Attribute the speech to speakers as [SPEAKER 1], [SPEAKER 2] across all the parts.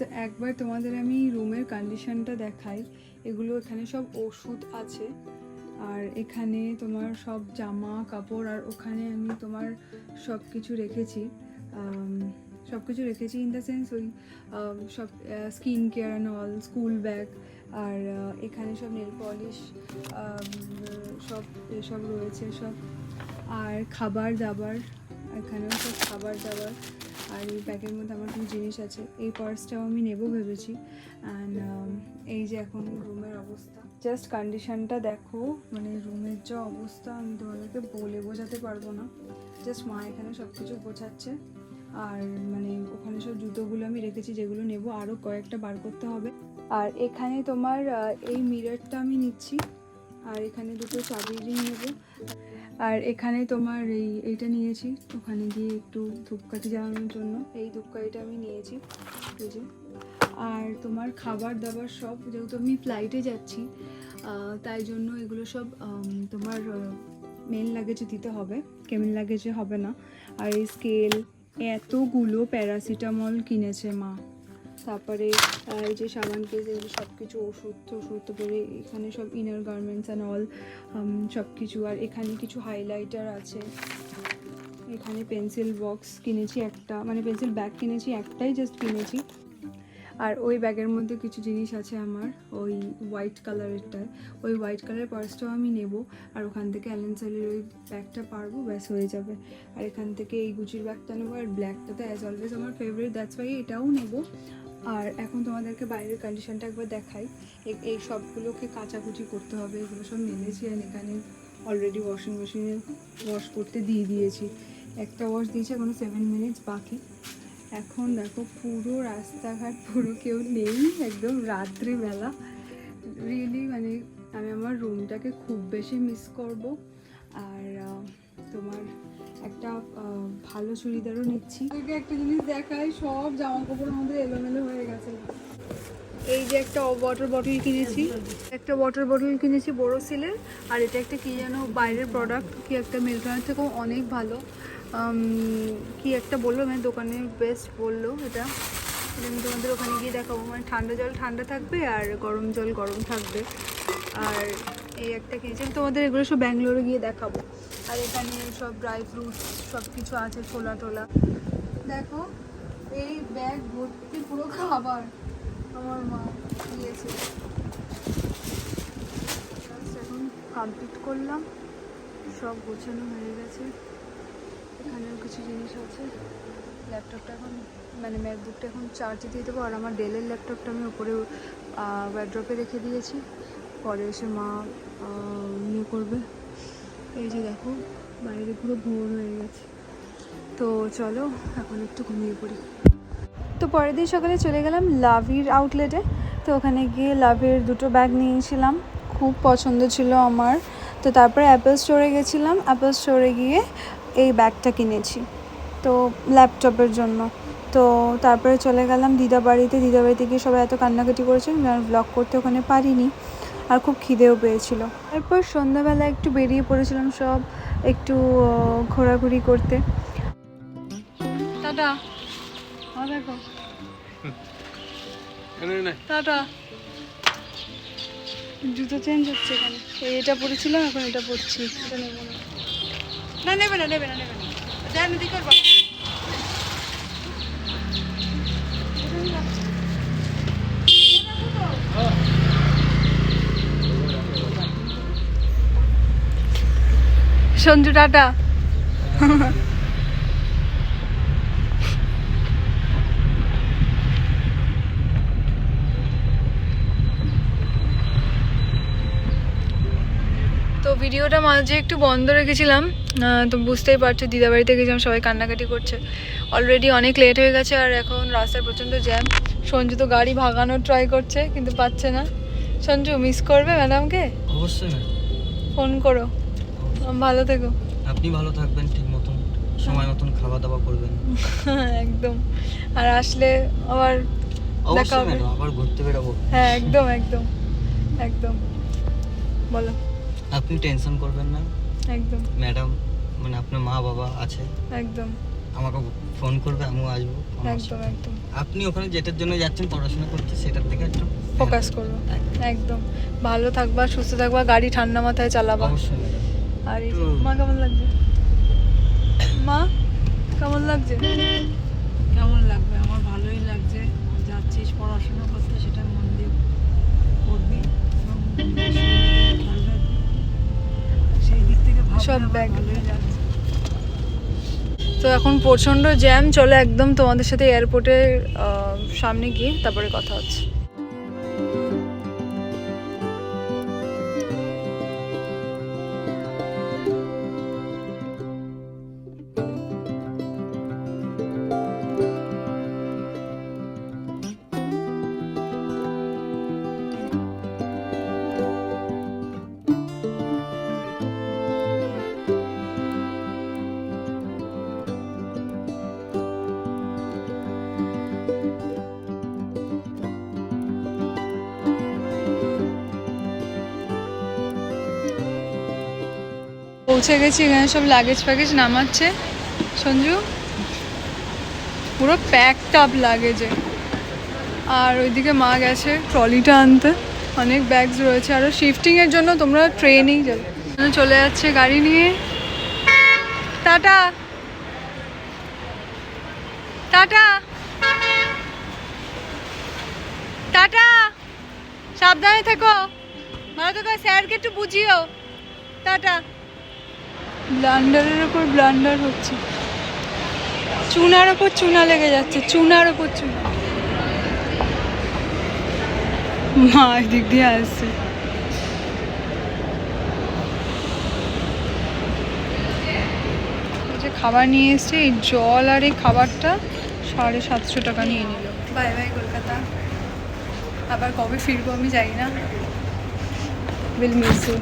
[SPEAKER 1] তো একবার তোমাদের আমি রুমের কন্ডিশনটা দেখাই। এগুলো এখানে সব ওষুধ আছে, আর এখানে তোমার সব জামা কাপড়, আর ওখানে আমি তোমার সব কিছু রেখেছি, ইন দ্য সেন্স ওই সব skin care and all, school bag, আর এখানে সব নেল পলিশ সব এসব রয়েছে সব, আর খাবার দাবার, এখানেও সব খাবার দাবার। আর এই ব্যাগের মধ্যে আমার কিছু জিনিস আছে। এই পার্সটাও আমি নেবো ভেবেছি। অ্যান্ড এই যে এখন রুমের অবস্থা, জাস্ট কন্ডিশনটা দেখো, মানে রুমের যা অবস্থা আমি তোমাদেরকে বলে বোঝাতে পারবো না। জাস্ট মা এখানে সব কিছু গোছাচ্ছে, আর মানে ওখানে সব জুতোগুলো আমি রেখেছি যেগুলো নেব, আরও কয়েকটা বার করতে হবে। আর এখানে তোমার এই মিররটা আমি নিচ্ছি, আর এখানে দুটো চাবি রিং নেব, আর এখানে তোমার এইটা নিয়েছি ওখানে গিয়ে একটু ধূপকাঠি জ্বালানোর জন্য। এই ধূপকাঠিটা আমি নিয়েছি এই যে। আর তোমার খাবার দাবার সব, যেহেতু আমি ফ্লাইটে যাচ্ছি তাই জন্য এগুলো সব তোমার মেন লাগেজে দিতে হবে, কেবিন লাগেজে হবে না। আর এই স্কেল, এতগুলো প্যারাসিটামল কিনেছে মা। তারপরে এই যে সাবান কেস, এগুলো সব কিছু ওষুধ, তারপরে এখানে সব ইনার গার্মেন্টস অ্যান্ড অল সব কিছু। আর এখানে কিছু হাইলাইটার আছে, এখানে পেন্সিল বক্স কিনেছি একটা, মানে পেন্সিল ব্যাগ কিনেছি একটাই, জাস্ট কিনেছি। আর ওই ব্যাগের মধ্যে কিছু জিনিস আছে আমার, ওই হোয়াইট কালারেরটায়, ওই হোয়াইট কালারের পার্সটাও আমি নেব। আর ওখান থেকে অ্যালেন সোলির ওই ব্যাগটা পারবো, ব্যাস হয়ে যাবে। আর এখান থেকে এই গুচির ব্যাগটা নেবো, আর ব্ল্যাকটা তো অ্যাজ অলওয়েজ আমার ফেভারিট, দ্যাটস ওয়াই এটাও নেব। আর এখন তোমাদেরকে বাইরের কন্ডিশনটা একবার দেখাই। এই সবগুলোকে কাচাকুচি করতে হবে, এগুলো সব মেলেছি, আর এখানে অলরেডি ওয়াশিং মেশিনে ওয়াশ করতে দিয়ে দিয়েছি। একটা ওয়াশ দিয়েছি, এখনো 7 মিনিটস বাকি। এখন দেখো পুরো রাস্তাঘাট, পুরো কেউ নেই, একদম রাত্রিবেলা। রিয়েলি মানে আমি আমার রুমটাকে খুব বেশি মিস করব। আর তোমার একটা ভালো চুড়িদারও নিচ্ছি। একটা জিনিস দেখাই, সব জামা কাপড়ের মধ্যে এলোমেলো হয়ে গেছে। এই যে একটা ওয়াটার বটল কিনেছি, বোরোসিলের। আর এটা একটা কি যেন বাইরের প্রোডাক্ট, কি একটা মিল্টনের থেকেও অনেক ভালো, কি একটা বললো, মানে দোকানে বেস্ট বললো এটা। আমি তোমাদের ওখানে গিয়ে দেখাবো, মানে ঠান্ডা জল ঠান্ডা থাকবে আর গরম জল গরম থাকবে। আর এই একটা কিনেছি, তোমাদের এগুলো সব ব্যাঙ্গালোরে গিয়ে দেখাবো। আর এখানে সব ড্রাই ফ্রুটস সব কিছু আছে, ছোলা টোলা। দেখো এই ব্যাগ ভর্তি পুরো খাবার আমার মা দিয়েছে। এখন কমপ্লিট করলাম, সব গোছানো হয়ে গেছে। এখানেও কিছু জিনিস আছে। ল্যাপটপটা এখন, মানে ম্যাকবুকটা এখন চার্জে দিয়ে দেবো। আর আমার ডেলের ল্যাপটপটা আমি উপরে ওয়ার্ড্রপে রেখে দিয়েছি, পরে এসে মা ইয়ে করবে। এই যে দেখো বাইরে পুরো ভোর হয়ে গেছে। তো চলো এখন একটু ঘুমিয়ে পড়ি। তো পরের দিন সকালে চলে গেলাম লাভির আউটলেটে। তো ওখানে গিয়ে লাভের দুটো ব্যাগ নিয়েছিলাম, খুব পছন্দ ছিল আমার। তো তারপরে অ্যাপেল স্টোরে গেছিলাম, অ্যাপেল স্টোরে গিয়ে এই ব্যাগটা কিনেছি তো ল্যাপটপের জন্য। তো তারপরে চলে গেলাম দিদাবাড়িতে গিয়ে সবাই এত কান্নাকাটি করেছে, আর ব্লগ করতে ওখানে পারিনি, আর খুব খিদেও পেয়েছিল। তারপর সন্ধ্যাবেলা একটু বেরিয়ে পড়েছিলাম সব একটু ঘোরাঘুরি করতে। টাটা, দেখো টাটা। জুতো চেঞ্জ হচ্ছে এখানে, এটা পরেছিলাম এখন এটা পরছি, এটা নেবো না। নেবে না দেন দিকে করবা। সঞ্জু টাটা। তো ভিডিওটা মাঝে একটু বন্ধ রেখেছিলাম, তো বুঝতেই পারছো দিদাবাড়িতে গেছিলাম, সবাই কান্নাকাটি করছে, অলরেডি অনেক লেট হয়ে গেছে। আর এখন রাস্তায় প্রচণ্ড জ্যাম। সঞ্জু তো গাড়ি ভাগানোর ট্রাই করছে কিন্তু পাচ্ছে না। সঞ্জু মিস করবে ম্যাডামকে?
[SPEAKER 2] অবশ্যই
[SPEAKER 1] ফোন করো। ভালো থেকো।
[SPEAKER 2] আপনি ভালো থাকবেন, ঠিক মতন সময় মতন খাওয়া দাওয়া করবেন।
[SPEAKER 1] একদম। আর আসলে আবার দেখা হবে,
[SPEAKER 2] আবার ঘুরতে বেরোবো।
[SPEAKER 1] হ্যাঁ একদম একদম একদম। বলো।
[SPEAKER 2] আপনি টেনশন করবেন না,
[SPEAKER 1] একদম
[SPEAKER 2] ম্যাডাম মানে আপনার মা বাবা আছে,
[SPEAKER 1] একদম
[SPEAKER 2] আমাকে ফোন করবে, আমিও আসবো।
[SPEAKER 1] একদম একদম।
[SPEAKER 2] আপনি ওখানে যেটার জন্য যাচ্ছেন পড়াশোনা করতে সেটার দিকে একটু
[SPEAKER 1] ফোকাস করবো। একদম ভালো থাকবা, সুস্থ থাকবা, গাড়ি ঠান্ডা মাথায় চালাবা।
[SPEAKER 2] অবশ্যই ম্যাডাম।
[SPEAKER 1] আর এই যে, মা কেমন লাগছে? মা কেমন লাগছে?
[SPEAKER 3] কেমন লাগবে? আমার ভালোই লাগছে। যাচ্ছিস পড়াশোনা করতে, সেটা মন দিয়ে করবি এবং অসুবিধার দিকে খেয়াল রাখবি। সেই দিক থেকে ভাবলে
[SPEAKER 1] সব
[SPEAKER 3] আমার
[SPEAKER 1] ব্যাগ।
[SPEAKER 3] ভালোই লাগছে।
[SPEAKER 1] তো এখন প্রচণ্ড জ্যাম, চলে একদম তোমাদের সাথে এয়ারপোর্টের সামনে গিয়ে তারপরে কথা হচ্ছে। পৌঁছে গেছি, এখানে সব লাগেজ ফ্যাগেজ নামাচ্ছে সঞ্জু, পুরো প্যাকড আপ লাগেজে। আর ওইদিকে মা গেছে ট্রলিটা আনতে, অনেক ব্যাগস রয়েছে। আরও শিফটিংয়ের জন্য তোমরা ট্রেনেই যাবে। চলে যাচ্ছে গাড়ি নিয়ে। টাটা টাটা টাটা, সাবধানে থেকো, ভালো থেকো, স্যারকে একটু বুঝিও। টাটা। ব্লান্ডারের ওপর ব্লান্ডার হচ্ছে, চুনার ওপর চুনা লেগে যাচ্ছে, চুনার ওপর চুনা। মা এদিক দিয়ে আসছে। যে খাবার নিয়ে এসছে, এই জল আর এই খাবারটা 750 টাকা নিয়ে নিল। বাই বাই কলকাতা, আবার কবে ফিরবো আমি জানি না। Will miss you.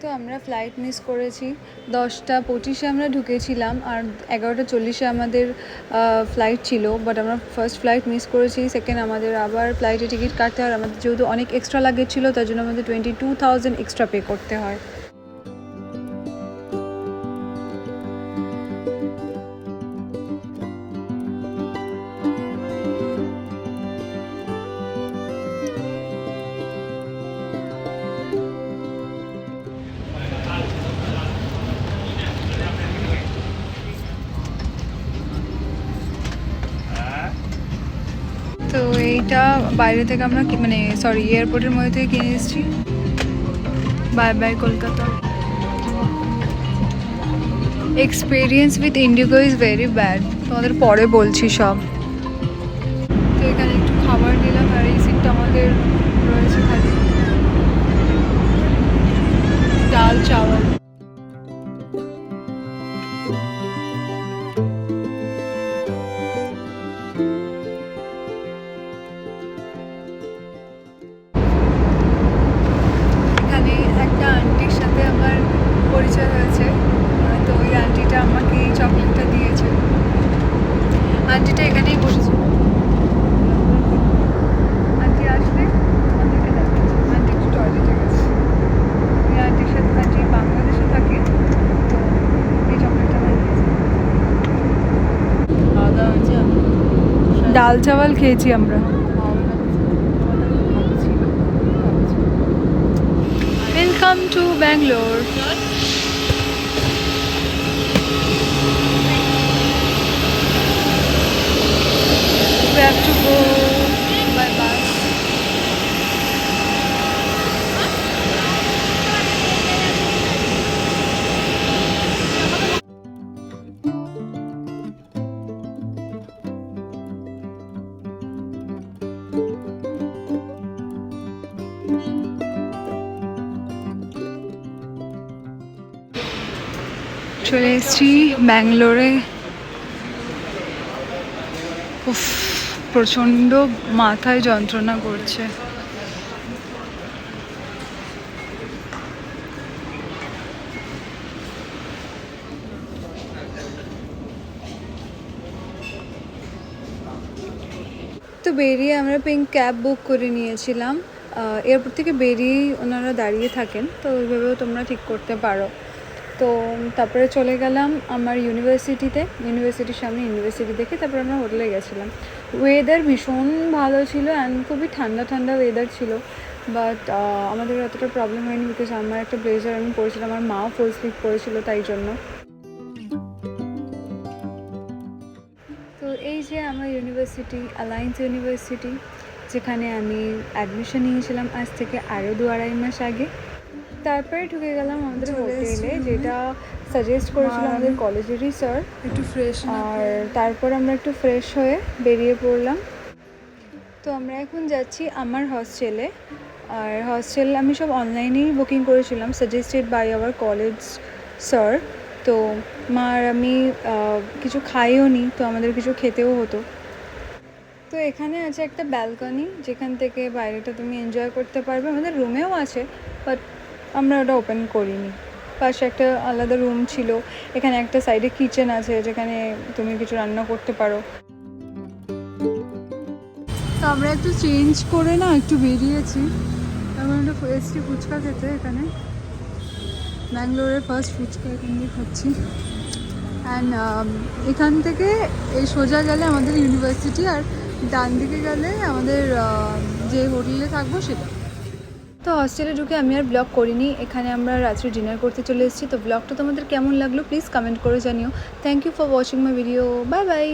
[SPEAKER 1] তো আমরা ফ্লাইট মিস করেছি। 10টা 25-এ আমরা ঢুকেছিলাম আর 11টা 40-এ আমাদের ফ্লাইট ছিল, বাট আমরা ফার্স্ট ফ্লাইট মিস করেছি। সেকেন্ড আমাদের আবার ফ্লাইটে টিকিট কাটতে হয়, আমাদের যেহেতু অনেক এক্সট্রা লাগেজ ছিল তার জন্য আমাদের 22,000 এক্সট্রা পে করতে হয়। তো এইটা বাইরে থেকে আমরা মানে সরি এয়ারপোর্টের মধ্যে থেকে কিনে এসেছি। Bye bye Kolkata. Experience with Indigo is very bad, তোমাদের পরে বলছি সব। তো এখানে একটু খাবার নিলাম আর এই সিটটা আমাদের রয়েছে খালি। ডাল চাওয়াল। এখানে একটা আন্টির সাথে আমার পরিচয় হয়েছে, তো ওই আন্টিটা আমাকে এই চকলেটটা দিয়েছে। আন্টিটা এখানেই বসেছিল। আন্টি আসলে আমাদেরকে দেখাচ্ছে। আন্টি একটু টয়লেটে গেছে। ওই আন্টির সাথে, আন্টি বাংলাদেশে থাকে, তো এই চকলেটটা আমার দিয়েছে।
[SPEAKER 3] খাওয়া দাওয়া হয়েছে?
[SPEAKER 1] ডাল চাওয়াল খেয়েছি আমরা। Welcome to Bangalore. We have to go by bus. চলে এসেছি ব্যাঙ্গালোরে। উফ, প্রচণ্ড মাথায় যন্ত্রণা করছে। তো বেরিয়ে আমরা পিঙ্ক ক্যাব বুক করে নিয়েছিলাম। এয়ারপোর্ট থেকে বেরিয়েই ওনারা দাঁড়িয়ে থাকেন, তো ওইভাবেও তোমরা ঠিক করতে পারো। তো তারপরে চলে গেলাম আমার ইউনিভার্সিটির সামনে ইউনিভার্সিটি দেখে তারপরে আমরা হোটেলে গেছিলাম। ওয়েদার ভীষণ ভালো ছিল অ্যান্ড খুবই ঠান্ডা ঠান্ডা ওয়েদার ছিল, বাট আমাদের অতটা প্রবলেম হয়নি বিকজ আমার একটা ব্লেজার আমি পরেছিলাম, আমার মাও ফুল স্লিভ পরেছিল তাই জন্য। তো এই যে আমার ইউনিভার্সিটি, অ্যালায়েন্স ইউনিভার্সিটি, যেখানে আমি অ্যাডমিশন নিয়েছিলাম আজ থেকে আরও 2-2.5 মাস আগে। তারপরে ঢুকে গেলাম আমাদের হোটেলে, যেটা সাজেস্ট করেছিল আমাদের কলেজেরই স্যার,
[SPEAKER 3] একটু ফ্রেশ
[SPEAKER 1] আর তারপর আমরা একটু ফ্রেশ হয়ে বেরিয়ে পড়লাম। তো আমরা এখন যাচ্ছি আমার হস্টেলে, আর হস্টেল আমি সব অনলাইনেই বুকিং করেছিলাম, suggested by our college sir. তো মার আমি কিছু খাইও নি, তো আমাদের কিছু খেতেও হতো। তো এখানে আছে একটা ব্যালকনি, যেখান থেকে বাইরেটা তুমি এনজয় করতে পারবে। আমাদের রুমেও আছে, বাট আমরা ওটা ওপেন করিনি। পাশে একটা আলাদা রুম ছিল, এখানে একটা সাইডে কিচেন আছে যেখানে তুমি কিছু রান্না করতে পারো। তো আমরা একটু চেঞ্জ করে না একটু বেরিয়েছি, এখন একটু এসছি ফুচকা খেতে। এখানে ব্যাঙ্গালোরের ফার্স্ট ফুচকা এখান দিয়ে খাচ্ছি। অ্যান্ড এখান থেকে এই সোজা গেলে আমাদের ইউনিভার্সিটি, আর ডান দিকে গেলে আমাদের যে হোটেলে থাকবো সেটা। তো হস্টেলে ঢুকে আমি আর ব্লগ করিনি, এখানে আমরা রাত্রে ডিনার করতে চলে এসেছি। তো ব্লগটা তোমাদের কেমন লাগলো প্লিজ কমেন্ট করে জানিও। Thank you for watching my video, bye by.